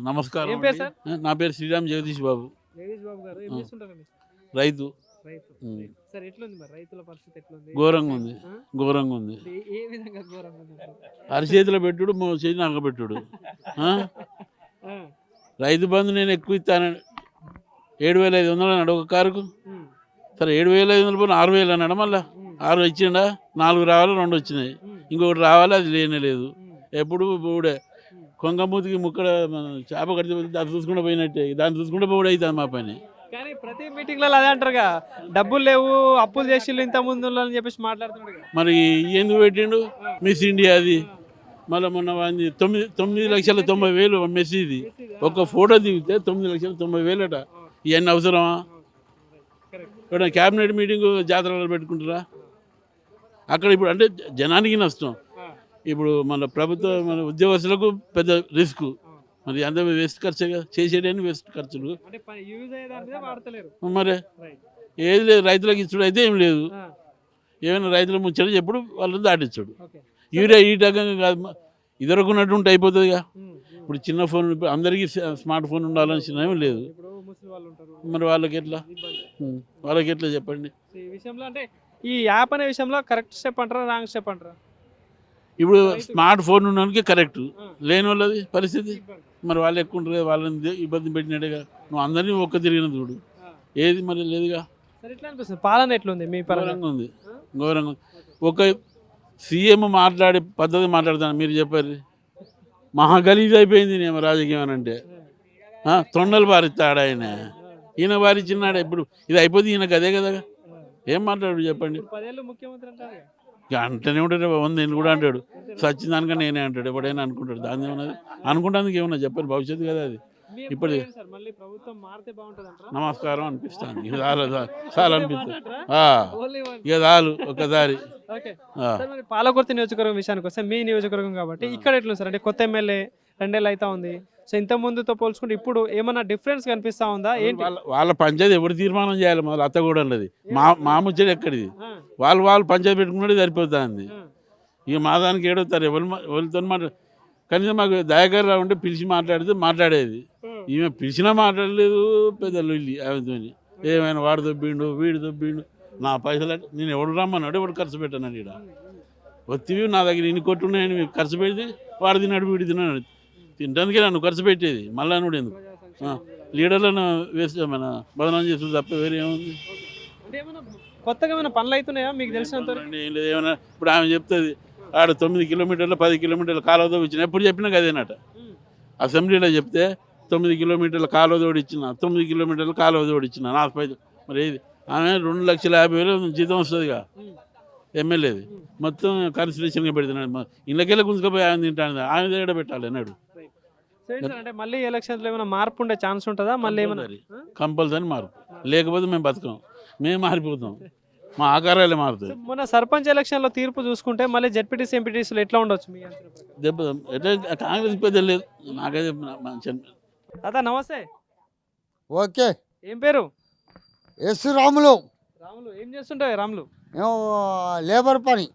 నమస్కారం ఏం పేరు సార్? నా పేరు శ్రీరామ్ జగదీష్ బాబు. జగదీష్ బాబు గారు ఏం చేస్తుంటారు మీరు? రైతు. రైతు. సార్ ఎట్లుంది మరి రైతుల పరిస్థితి ఎట్లుంది? ఘోరంగా ఉంది, ఘోరంగా ఉంది. ఏ విధంగా ఘోరంగా ఉంది? అరిచేతిలో పెట్టుడు, చేతి నగ పెట్టుడు. రైతు బంధు నేను ఎక్కువ ఇస్తాను 7,500 అన్నాడు ఒక కారుకు. సరే 7,500 పోయిన 6,000 అన్నాడు. మళ్ళీ 6 ఇచ్చిండా, 4 రావాలి, 2 వచ్చినాయి. ఇంకొకటి రావాలి, అది లేనే లేదు. ఎప్పుడు ఊడే కొంగమూతికి ముక్కడ చేప కడితే దాన్ని చూసుకుంటూ పోయినట్టే, దాన్ని చూసుకుంటూ పోవడం అవుతుంది మా పని. కానీ ప్రతి మీటింగ్లలో అదే అంటారుగా, డబ్బులు లేవు, అప్పులు చేసి ఇంత ముందు అని చెప్పేసి మాట్లాడుతున్నాడు. మరి ఎందుకు పెట్టిండు? మిస్ ఇండియా అది. మళ్ళీ మొన్న 9,90,000 మెస్సీది. ఒక ఫోటో దిగితే 9,90,000 అట. ఇవన్నీ అవసరమా? ఇక్కడ క్యాబినెట్ మీటింగ్ జాతరలో పెట్టుకుంటారా? అక్కడ ఇప్పుడు అంటే జనానికి నష్టం. ఇప్పుడు మన మన ఉద్యోగస్తులకు పెద్ద రిస్క్. మరి అంత వేస్ట్ ఖర్చుగా చేసేటని వేస్ట్ ఖర్చులు. మరి ఏది లేదు, రైతులకు ఇచ్చుడు అయితే ఏం లేదు. ఏమైనా రైతులు ముచ్చట చెప్పుడు వాళ్ళని దాటించాడు. యూరియా ఈ రకంగా కాదు, ఇదొరకున్నట్టు ఉంటే అయిపోతుందిగా. ఇప్పుడు చిన్న ఫోన్, అందరికీ స్మార్ట్ ఫోన్ ఉండాలని చిన్న లేదు. మరి వాళ్ళకి ఎట్లా చెప్పండి? ఈ విషయంలో అంటే ఈ యాప్ అనే విషయంలో కరెక్ట్ స్టెప్ అంటారా, రాంగ్ స్టెప్ అంటారా? ఇప్పుడు స్మార్ట్ ఫోన్ ఉన్నోనికి కరెక్ట్, లేని వాళ్ళది పరిస్థితి. మరి వాళ్ళు ఎక్కువ ఉంటారు కదా, వాళ్ళని ఇబ్బంది పెట్టినట్టుగా. నువ్వు అందరినీ ఒక్క తిరిగిన చూడు, ఏది మరి లేదుగా. పాలన ఎట్లుంది మీ? ఘోరంగా ఉంది, ఘోరంగా. ఒక సీఎం మాట్లాడే పద్ధతి మాట్లాడతాను, మీరు చెప్పారు. మహాగలీజ్ అయిపోయింది నేను రాజకీయం అని అంటే. తొండలు పారిస్తాడు ఆయన, ఈయన పారిచ్చిన్నాడు. ఇప్పుడు ఇది అయిపోతే ఈయనకు అదే కదా, ఏం మాట్లాడు చెప్పండి. అంటేనే ఉంటాడు, 100 ఏళ్ళు కూడా అంటాడు. సచ్చిందానికన్నా నేనే అంటాడు, ఎప్పుడైనా అనుకుంటాడు. దాని ఏమన్నది అనుకుంటానికి ఏమన్నా చెప్పండి, భవిష్యత్తు కదా అది. ఇప్పుడు నమస్కారం అనిపిస్తాను, ఇక చాలా అనిపిస్తుంది. ఇక చాలు ఒకసారి. పాలకుర్తి నియోజకవర్గం విషయానికి వస్తే, మీ నియోజకవర్గం కాబట్టి ఇక్కడ ఎట్లుంది సార్? అంటే కొత్త ఎమ్మెల్యే 2 ఏళ్ళు అవుతా ఉంది. సో ఇంత ముందుతో పోల్చుకుంటే ఇప్పుడు ఏమన్నా డిఫరెన్స్ కనిపిస్తా ఉందా? వాళ్ళ పంచాయతీ ఎవరు తీర్మానం చేయాలి? మొదలు అత్త కూడా అన్నది మా ముచ్చడి ఎక్కడిది? వాళ్ళు పంచాయతీ పెట్టుకున్నది సరిపోతుంది. ఇక మా దానికి ఏడవుతారు ఎవరితో కనీసం మాకు దయాకర్ రావు ఉంటే పిలిచి మాట్లాడేది. ఈమె పిలిచినా మాట్లాడలేదు. పెద్దలు ఇల్లి ఆమెతో ఏమైనా వాడు దొబ్బిండు, వీడు దొబ్బిండు, నా పైసలు నేను ఎవడు రమ్మన్నాడు, ఎవడు ఖర్చు పెట్టాను. ఇక్కడ ఒత్తివి నా దగ్గర ఇన్ని కొట్టున్నాయని ఖర్చు పెడితే వాడు తిన్నాడు, వీడు తిన్నాడు. తినడానికే నన్ను ఖర్చు పెట్టేది. మళ్ళా నువ్వు ఎందుకు లీడర్లను వేస్తే మన బదనాం చేస్తుంది తప్ప వేరే ఏముంది? కొత్తగా ఏమైనా పనులు అవుతున్నాయా మీకు తెలిసినంత? ఏం లేదు. ఏమైనా ఇప్పుడు ఆమె చెప్తుంది ఆడ 9 కిలోమీటర్లు 10 కిలోమీటర్ల కాలువ తోడిచ్చిన. ఎప్పుడు చెప్పినా అదేనట. అసెంబ్లీలో చెప్తే 9 కిలోమీటర్ల కాలువ తోడిచ్చిన, 9 కిలోమీటర్ల కాలువ తోడిచ్చిన. నా పైసలు మరి ఏది? ఆమె 2,50,000 జీతం వస్తుందిగా ఎమ్మెల్యేది. మొత్తం కన్సిడరేషన్గా పెడుతున్నాడు. ఇళ్ళకెళ్ళి గుంజుకపోయి ఆయన తింటాను. ఆమె దగ్గర పెట్టాలి అన్నాడు. అంటే మళ్ళీ ఎలక్షన్స్లో ఏమైనా మార్పు ఉండే ఛాన్స్ ఉంటుందా? మళ్ళీ ఏమైనా కంపల్సరీ మార్పు, లేకపోతే మేము బతకం, మేము మారిపోతాం, మా ఆకారాలే మారుతాయి. మొన్న సర్పంచ్ ఎలక్షన్లో తీర్పు చూసుకుంటే మళ్ళీ జెడ్పీటీసీ ఎంపీటీసీలు ఎట్లా ఉండొచ్చు? దెబ్బ కాంగ్రెస్ పెద్ద లేదు నాకైతే. తాత నమస్తే. ఓకే. ఏం పేరు? ఎస్ రాములు. రాములు ఏం చేస్తుంటావు? రాములు లేబర్ పని.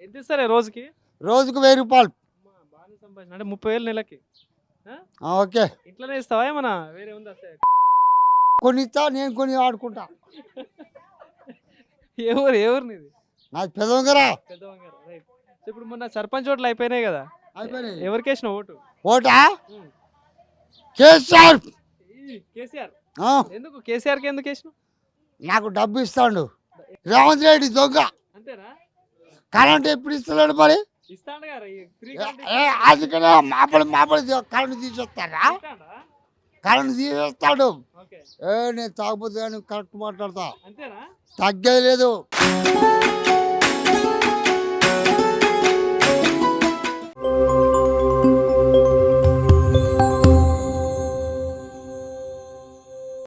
ఎంత ఇస్తారే రోజుకి? రోజుకు 1,000 రూపాయలు. అంటే 30,000 నెలకి. ఓకే. ఇట్లానే ఇస్తావా? ఏమన్నా వేరే ఉందా? కొన్ని ఇస్తా, నేను కొన్ని ఆడుకుంటా. ఎవరు నీది? నాకు పెద్దవంగరా. ఇప్పుడు మొన్న సర్పంచ్ ఓట్లు అయిపోయినాయి కదా, ఎవరికి వేసిన ఓటు? ఓటా కేసీఆర్. కేసీఆర్. ఎందుకు కేసీఆర్కి ఎందుకు వేసిన? నాకు డబ్బు ఇస్తాడు రేవంత్ రెడ్డి దొంగ. అంతేనా? కరెంట్ ఎప్పుడు ఇస్తున్నాడు మరి? అందుకనే మాపడి కరెంట్ తీసేస్తారా? కరెంట్ తీసేస్తాడు. నేను తాగపోతే కానీ కరెక్ట్ మాట్లాడతా, తగ్గేది లేదు.